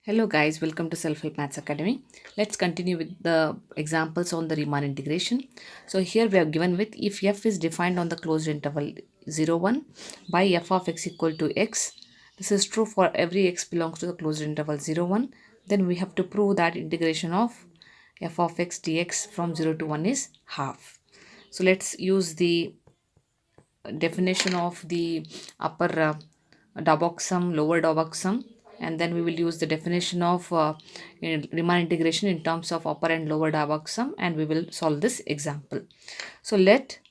Hello guys, welcome to Self-Help Maths Academy. Let's continue with the examples on the Riemann integration. So here we are given with if f is defined on the closed interval 0, 1 by f of x equal to x. This is true for every x belongs to the closed interval 0, 1. Then we have to prove that integration of f of x dx from 0 to 1 is half. So let's use the definition of the upper Dabok sum, lower Dabok sum, and then we will use the definition of Riemann integration in terms of upper and lower Dabok sum, and we will solve this example. So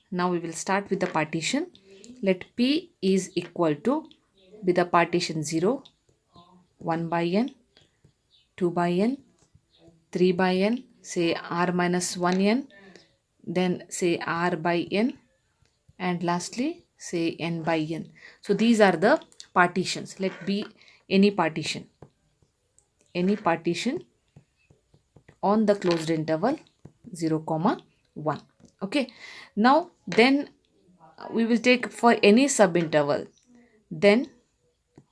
now we will start with the partition. Let P is equal to be the partition 0, 1 by n, 2 by n, 3 by n, say r minus 1 n, then say r by n, and lastly say n by n. So these are the partitions. Let be any partition on the closed interval 0 comma 1. Okay, now then we will take for any subinterval. Then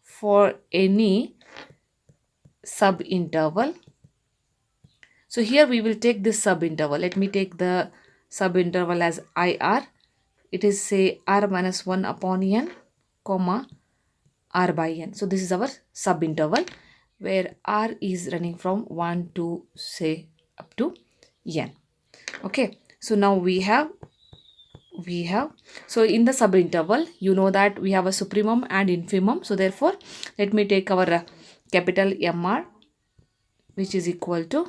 for any subinterval, so here we will take this subinterval. Let me take the subinterval as IR. It is say r minus 1 upon n comma r by n. So this is our subinterval where r is running from 1 to say up to n. Okay, so now we have so in the subinterval you know that we have a supremum and infimum. So therefore let me take our capital MR, which is equal to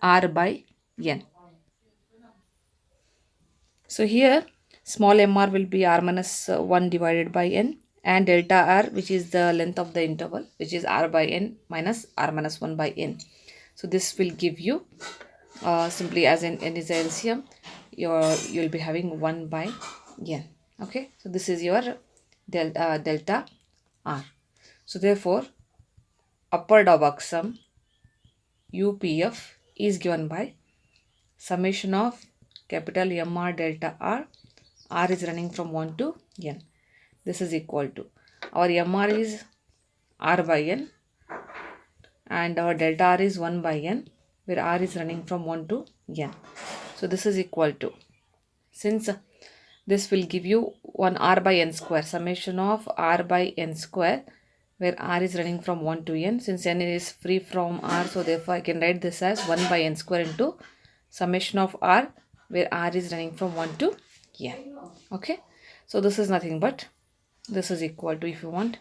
r by n. So here small mr will be r minus 1 divided by n, and delta r, which is the length of the interval, which is r by n minus r minus 1 by n. So this will give you simply as n is the LCM, you'll be having 1 by n. Okay, so this is your delta r. So therefore upper Dabok sum UPF is given by summation of capital MR delta R is running from 1 to n. This is equal to our MR is R by n and our delta R is 1 by n, where R is running from 1 to n. So this is equal to, since this will give you 1 R by n square, summation of R by n square, where R is running from 1 to n. Since n is free from R, so therefore I can write this as 1 by n square into summation of R, where R is running from 1 to n. Okay, so this is nothing but this is equal to, if you want,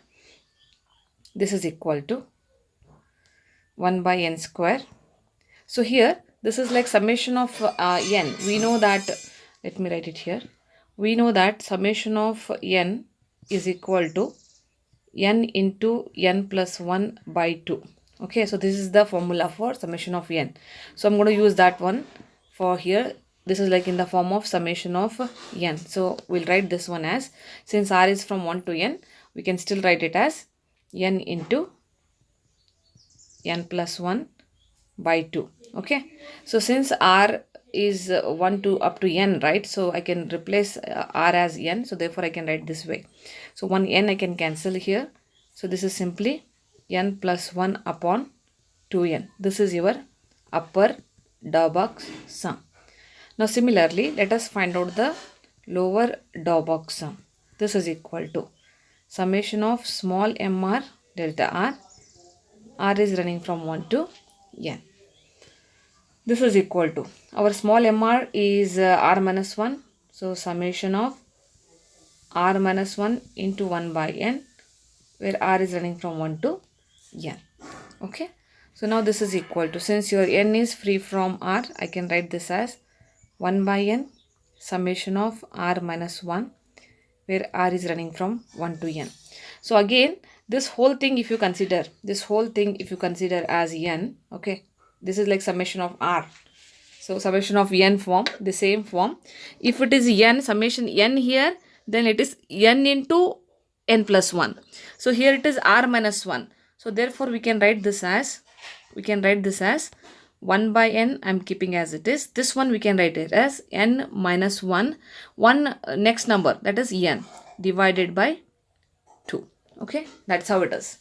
this is equal to 1 by n square. So here this is like summation of n. We know that, let me write it here. We know that summation of n is equal to n into n plus 1 by 2. Okay, so this is the formula for summation of n. So I'm going to use that one for here. This is like in the form of summation of n. So we'll write this one as, since r is from 1 to n, we can still write it as n into n plus 1 by 2. Okay, so since r is 1 to up to n, right? So I can replace r as n. So therefore I can write this way. So 1 n I can cancel here. So this is simply n plus 1 upon 2n. This is your upper Dabok sum. Now similarly, let us find out the lower Dabok sum. This is equal to summation of small mr delta r is running from 1 to n. This is equal to, our small mr is r minus 1. So summation of r minus 1 into 1 by n, where r is running from 1 to n. Okay, so now this is equal to, since your n is free from r, I can write this as 1 by n summation of r minus 1, where r is running from 1 to n. So again, this whole thing if you consider, as n, okay, this is like summation of r. So summation of n form, the same form. If it is n, summation n here, then it is n into n plus 1. So here it is r minus 1. So therefore we can write this as 1 by n. I'm keeping as it is. This one we can write it as n minus 1, next number, that is n, divided by 2. Okay, that's how it is.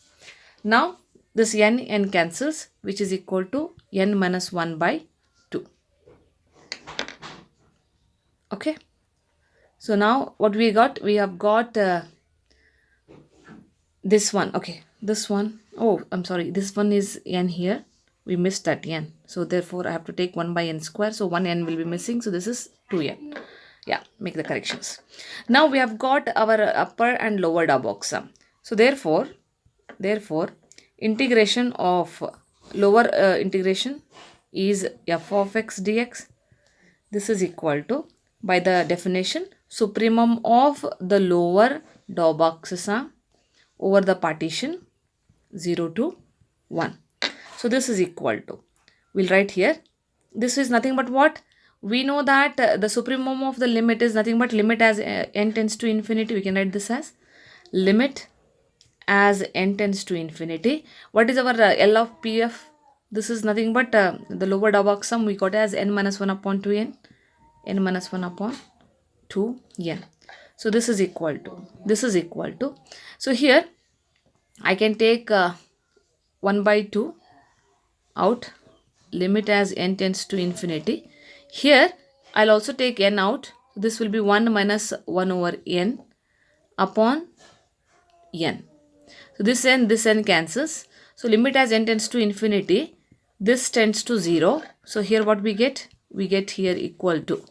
Now this n cancels, which is equal to n minus 1 by 2. Okay. So now what we got? We have got this one. Okay, this one. Oh, I'm sorry. This one is n here. We missed that n. So therefore, I have to take 1 by n square. So 1 n will be missing. So this is 2n. Yeah, make the corrections. Now we have got our upper and lower box sum. So therefore, integration of lower integration is f of x dx. This is equal to, by the definition, supremum of the lower box sum over the partition 0 to 1. So this is equal to, we'll write here, this is nothing but what? We know that the supremum of the limit is nothing but limit as n tends to infinity. We can write this as limit as n tends to infinity. What is our L of PF? This is nothing but the lower box sum we got as n minus 1 upon 2n, n minus 1 upon 2n. So this is equal to, so here I can take 1 by 2 out, limit as n tends to infinity. Here I'll also take n out. This will be 1 minus 1 over n upon n. So this n cancels. So limit as n tends to infinity. This tends to 0. So here what we get? We get here equal to,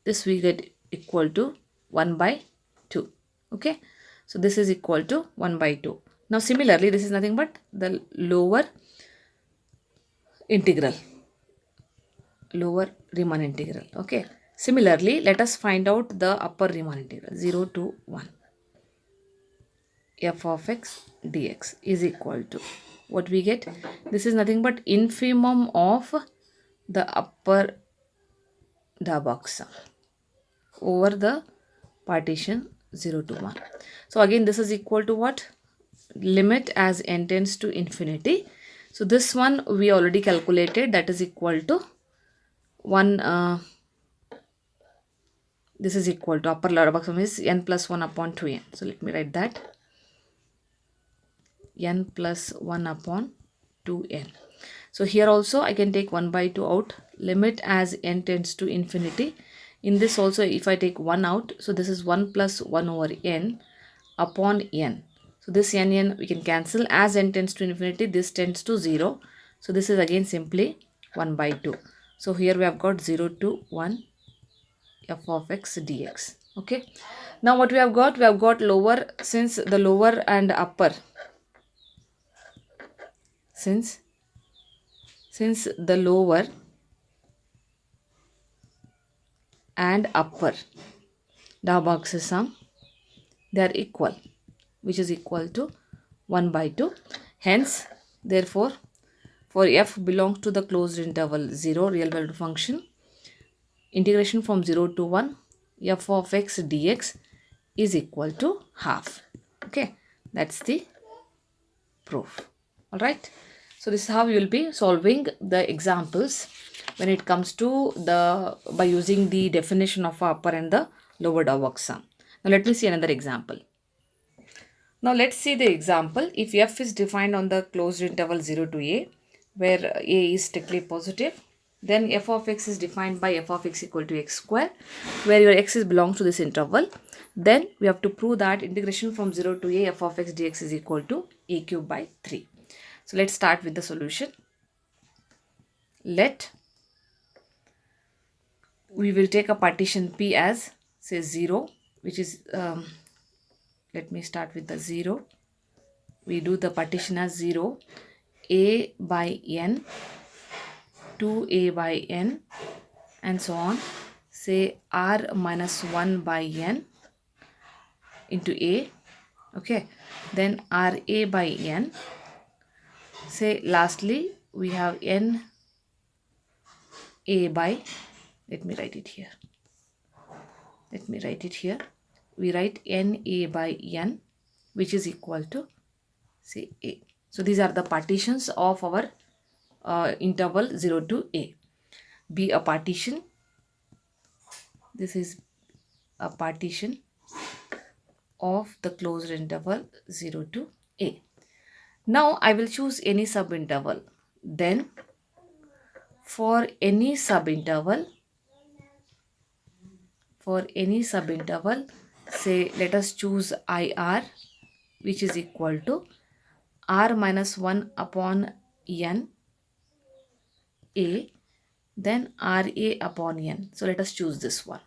this we get equal to 1 by 2. Okay. So this is equal to 1 by 2. Now similarly, this is nothing but the lower integral, lower Riemann integral. Okay. Similarly, let us find out the upper Riemann integral 0 to 1. F of x dx is equal to, what we get? This is nothing but infimum of the upper box sum over the partition 0 to 1. So again, this is equal to what? Limit as n tends to infinity. So this one we already calculated, that is equal to 1. This is equal to upper lower box sum is n plus 1 upon 2n. So let me write that, n plus 1 upon 2n. So here also I can take 1 by 2 out, limit as n tends to infinity. In this also, if I take 1 out, so this is 1 plus 1 over n upon n. So this n we can cancel, as n tends to infinity, this tends to 0. So this is again simply 1 by 2. So here we have got 0 to 1 f of x dx. Okay. Now what we have got? We have got lower, since the lower and upper, since the lower and upper box sum, they are equal, which is equal to 1 by 2. Hence, therefore, for f belongs to the closed interval 0 real valued function, integration from 0 to 1 f of x dx is equal to half. Okay, that's the proof. All right. So this is how you will be solving the examples when it comes to the, by using the definition of upper and the lower box sum. Now let me see another example. Now let's see the example. If f is defined on the closed interval 0 to a, where a is strictly positive, then f of x is defined by f of x equal to x square, where your x is belongs to this interval. Then we have to prove that integration from 0 to a f of x dx is equal to a cube by 3. So let's start with the solution. We will take a partition P as, say, 0, which is, let me start with the 0. We do the partition as 0, a by n, 2a by n, and so on. Say r minus 1 by n into a. Okay. Then ra by n. Say lastly, we have n a by, let me write it here. We write n a by n, which is equal to, say, a. So these are the partitions of our interval 0 to a. Be a partition. This is a partition of the closed interval 0 to a. Now I will choose any subinterval. Then for any subinterval, say let us choose IR, which is equal to R minus 1 upon N A, then RA upon N. So let us choose this one,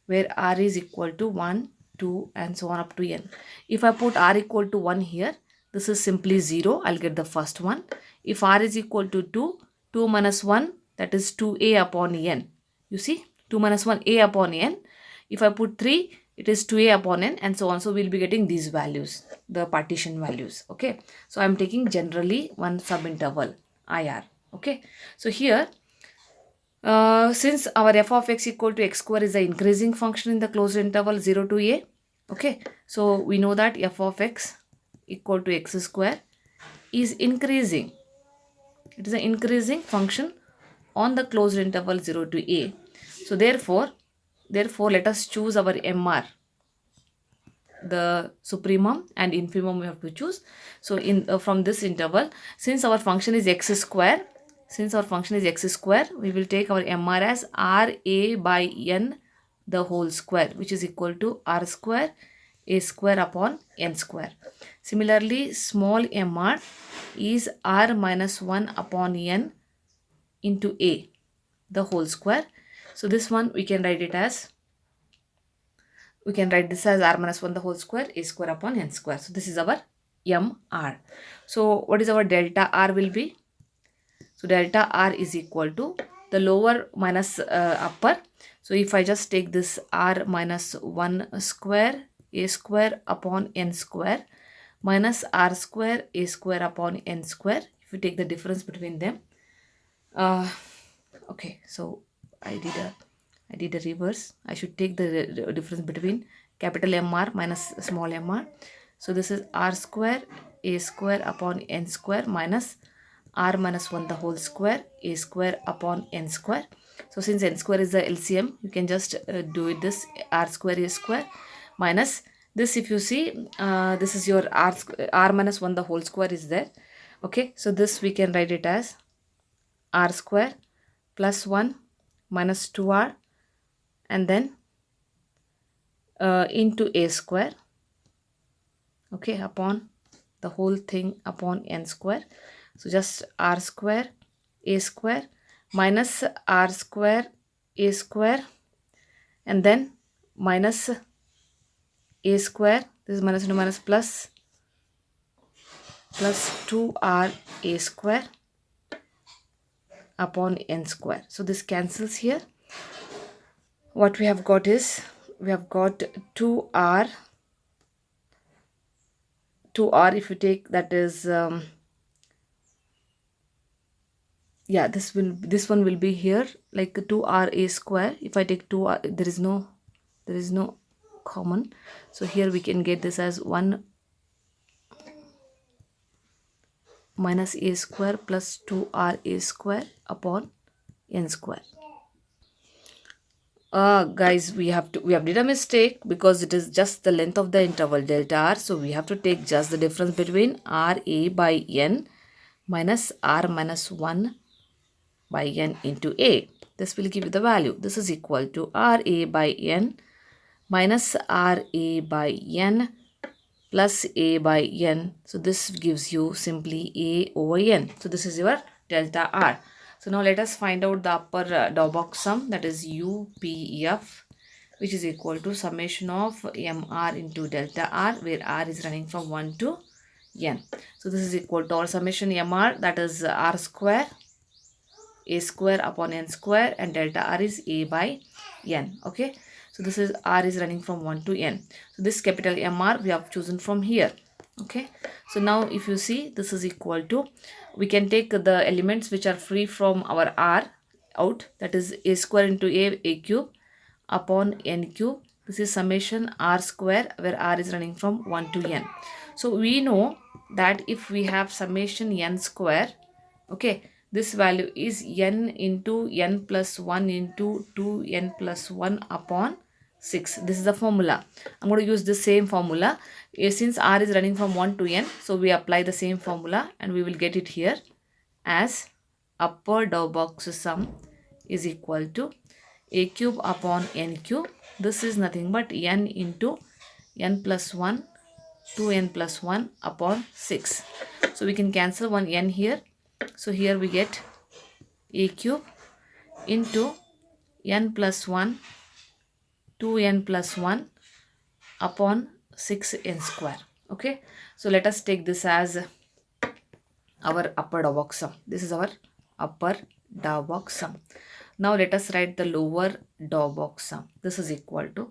where R is equal to 1, 2 and so on up to N. If I put R equal to 1 here, this is simply 0. I'll get the first one. If R is equal to 2, 2 minus 1, that is 2A upon N. You see, 2 minus 1, A upon N. If I put 3, it is 2A upon N and so on. So we'll be getting these values, the partition values. Okay. So I'm taking generally one subinterval, IR. Okay. So here, since our f of x equal to x square is the increasing function in the closed interval 0 to a, okay, so we know that f of x equal to x square is increasing. It is an increasing function on the closed interval 0 to a. So therefore let us choose our MR, the supremum and infimum we have to choose. So in from this interval, since our function is x square, we will take our MR as RA by N the whole square, which is equal to R square A square upon N square. Similarly, small MR is R minus 1 upon N into A the whole square. So this one we can write this as R minus 1 the whole square A square upon N square. So this is our MR. So what is our delta R will be? So delta R is equal to the lower minus upper. So if I just take this R minus 1 square A square upon N square minus R square A square upon N square. If you take the difference between them. Okay, so I did a reverse. I should take the difference between capital MR minus small mr. So this is R square A square upon N square minus R minus 1 the whole square A square upon N square. So since N square is the LCM, you can just do it this R square A square minus this. If you see, this is your R minus 1 the whole square is there. Okay, so this we can write it as R square plus 1 minus 2R and then into A square, okay, upon the whole thing upon N square. So just R square A square minus R square A square and then minus A square, this is minus into minus plus 2R A square upon N square. So this cancels here. What we have got is, we have got 2R if you take, that is yeah, this one will be here like 2R A square. If I take 2R, there is no common, so here we can get this as 1 minus A square plus 2R A square upon N square. Guys, we have did a mistake because it is just the length of the interval delta R. So we have to take just the difference between RA by N minus R minus 1 by N into A. This will give you the value. This is equal to RA by N minus RA by N plus A by N. So this gives you simply A over N. So this is your delta R. So now let us find out the upper Dawkins sum, that is UPF, which is equal to summation of MR into delta R, where R is running from 1 to N. So this is equal to our summation MR, that is R square A square upon N square, and delta R is A by N. Okay. So this is R is running from 1 to N. So this capital MR we have chosen from here. Okay. So now if you see, this is equal to, we can take the elements which are free from our R out, that is A square into A cube upon N cube. This is summation R square, where R is running from 1 to N. So we know that if we have summation N square, okay, this value is N into N plus 1 into 2N plus 1 upon 6. This is the formula. I'm going to use the same formula. Since r is running from 1 to n, so we apply the same formula and we will get it here as upper dou box sum is equal to a cube upon n cube. This is nothing but n into n plus 1 2n plus 1 upon 6. So we can cancel one n here. So here we get a cube into n plus 1 2n plus 1 upon 6n square. Okay, so let us take this as our upper dou box sum. This is our upper dou box sum. Now let us write the lower dou box sum. This is equal to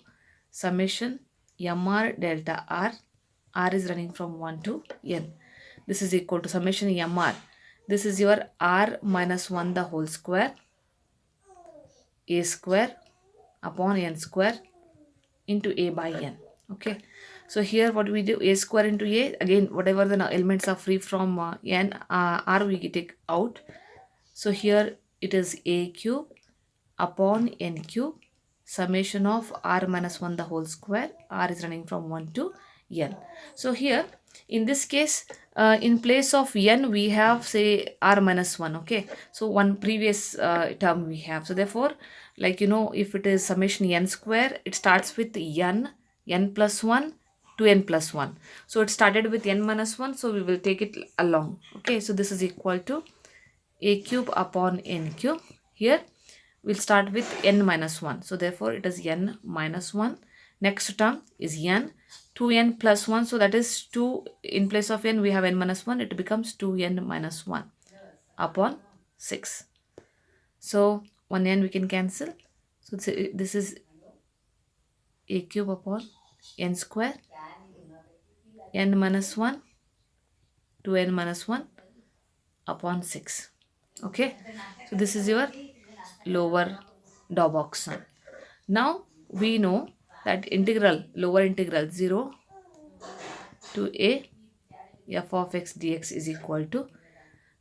summation mr delta r. R is running from 1 to n. This is equal to summation mr. This is your r minus 1 the whole square a square upon n square into a by n. Okay, so here what we do, a square into a, again whatever the elements are free from n, r we take out. So here it is a cube upon n cube summation of r minus 1 the whole square. R is running from 1 to n. So here in this case, in place of n we have say r minus 1. Okay, so one previous term we have. So therefore, like if it is summation n square, it starts with n plus 1 to n plus 1. So it started with n minus 1, so we will take it along. Okay, so this is equal to a cube upon n cube. Here we'll start with n minus 1. So therefore it is n minus 1. Next term is n. 2n plus 1. So that is 2. In place of n we have n minus 1. It becomes 2n minus 1 upon 6. So 1 n we can cancel. So this is a cube upon n square. N minus 1. 2n minus 1 upon 6. Okay. So this is your lower dou box sum. Now we know that integral, lower integral 0 to a f of x dx is equal to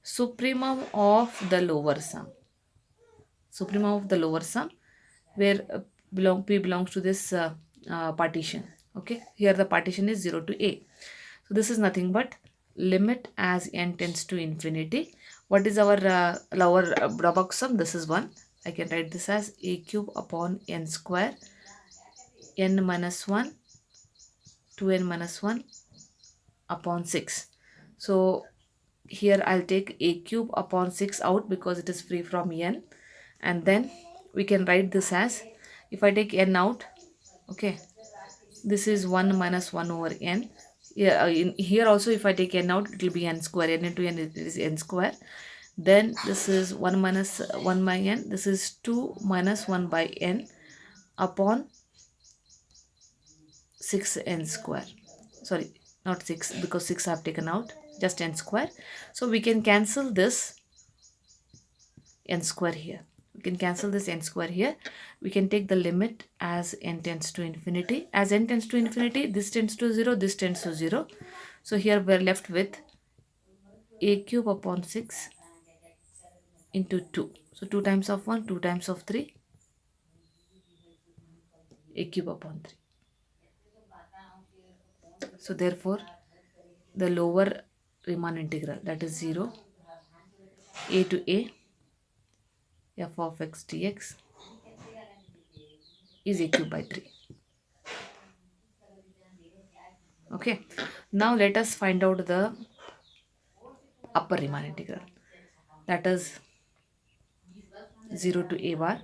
supremum of the lower sum. Supremum of the lower sum, where p belongs to this partition. Okay, here the partition is 0 to a. So this is nothing but limit as n tends to infinity. What is our lower dou box sum? This is 1. I can write this as a cube upon n square n minus 1 2n minus 1 upon 6. So here I'll take a cube upon 6 out because it is free from n, and then we can write this as, if I take n out, okay, this is 1 minus 1 over n. Yeah, in here also if I take n out, it will be n square. N into n is n square. Then this is 1 minus 1 by n. This is 2 minus 1 by n upon 6n square. Sorry, not 6 because 6 I have taken out, just n square. So we can cancel this n square here. We can cancel this n square here. We can take the limit as n tends to infinity. As n tends to infinity, this tends to 0, this tends to 0. So here we are left with a cube upon 6 into 2. So 2 times of 1, 2 times of 3, a cube upon 3. So therefore, the lower Riemann integral, that is 0 a to a f of x dx is a cube by 3. Okay, now let us find out the upper Riemann integral, that is 0 to a bar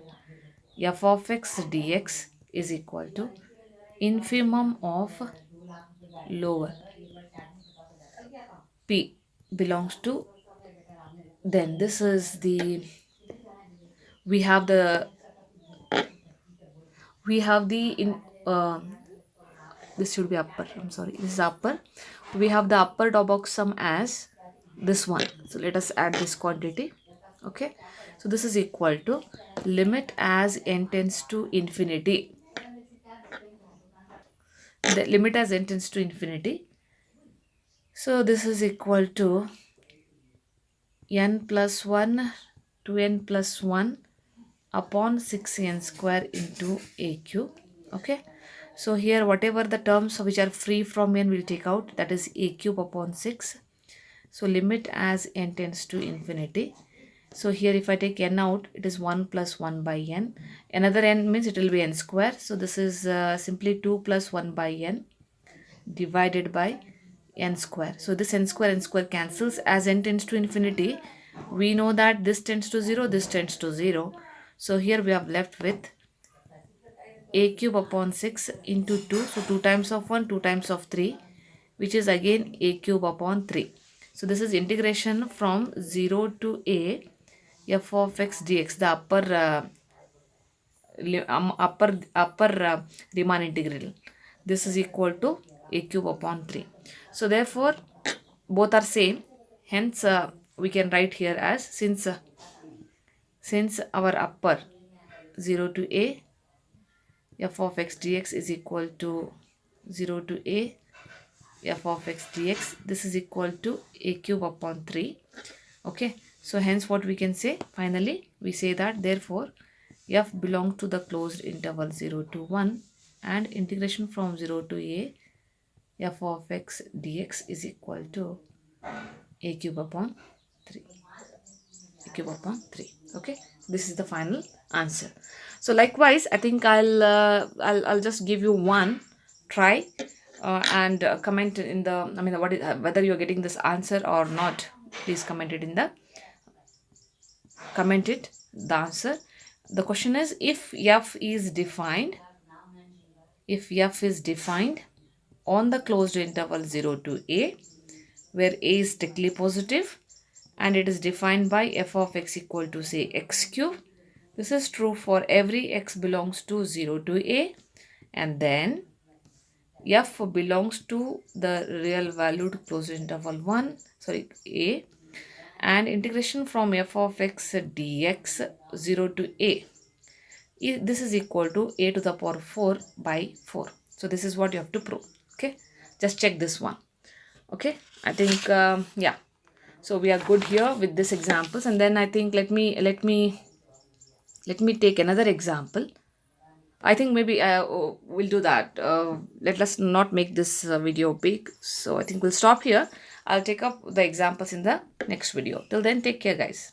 f of x dx is equal to infimum of lower p belongs to, then this is the, we have the in this should be upper, I'm sorry, this is upper. We have the upper dou box sum as this one. So let us add this quantity. Okay, so this is equal to limit as n tends to infinity, the limit as n tends to infinity. So this is equal to n plus 1 to n plus 1 upon 6n square into a cube. Okay, so here whatever the terms which are free from n will take out, that is a cube upon 6. So limit as n tends to infinity. So here if I take n out, it is 1 plus 1 by n. Another n means it will be n square. So this is simply 2 plus 1 by n divided by n square. So this n square cancels. As n tends to infinity, we know that this tends to 0, this tends to 0. So here we have left with a cube upon 6 into 2. So 2 times of 1, 2 times of 3, which is again a cube upon 3. So this is integration from 0 to a f of x dx, the upper Riemann integral. This is equal to a cube upon 3. So therefore both are same. Hence we can write here as, since our upper 0 to a f of x dx is equal to 0 to a f of x dx, this is equal to a cube upon 3. Okay, so hence what we can say, finally we say that therefore f belongs to the closed interval 0 to 1, and integration from 0 to a f of x dx is equal to a cube upon 3, a cube upon 3. Okay, this is the final answer. So likewise I think I'll just give you one try, and comment in the, I mean what is, whether you're getting this answer or not. Please comment it in the, comment it the answer. The question is, if f is defined on the closed interval 0 to a, where a is strictly positive, and it is defined by f of x equal to say x cube. This is true for every x belongs to 0 to a, and then f belongs to the real valued closed interval 1, sorry, a, and integration from f of x dx 0 to a, this is equal to a to the power 4 by 4. So this is what you have to prove. Okay, just check this one. Okay, I think yeah, so we are good here with this examples, and then I think let me take another example. I think maybe we'll do that. Let us not make this video big, so I think we'll stop here. I'll take up the examples in the next video. Till then, take care guys.